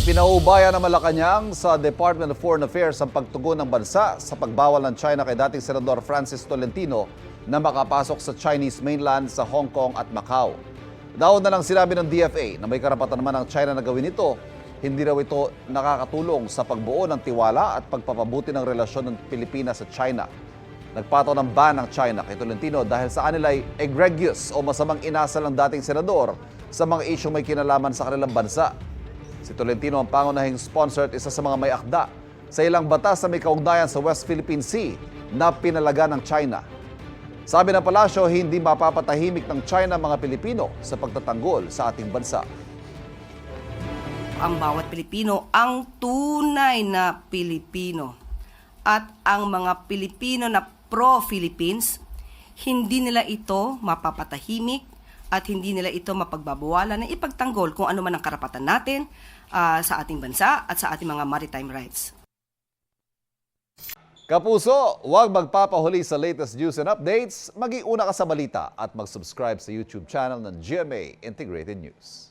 Ipinaubaya ng Malacanang sa Department of Foreign Affairs ang pagtugon ng bansa sa pagbawal ng China kay dating Senador Francis Tolentino na makapasok sa Chinese mainland sa Hong Kong at Macau. Daon na lang sinabi ng DFA na may karapatan naman ang China na gawin ito. Hindi raw ito nakakatulong sa pagbuo ng tiwala at pagpapabuti ng relasyon ng Pilipinas sa China. Nagpataw ng ban ng China kay Tolentino dahil sa kanila ay egregious o masamang inasal ng dating senador sa mga isyong may kinalaman sa kanilang bansa. Si Tolentino ang pangunahing sponsor at isa sa mga may akda sa ilang batas na may kaugnayan sa West Philippine Sea na pinalaga ng China. Sabi ng palasyo, hindi mapapatahimik ng China mga Pilipino sa pagtatanggol sa ating bansa. Ang bawat Pilipino ang tunay na Pilipino. At ang mga Pilipino na pro-Philippines, hindi nila ito mapapatahimik at hindi nila ito mapagbabawalan na ipagtanggol kung ano man ang karapatan natin sa ating bansa at sa ating mga maritime rights. Kapuso, huwag magpapahuli sa latest news and updates. Mag-iuna ka sa balita at mag-subscribe sa YouTube channel ng GMA Integrated News.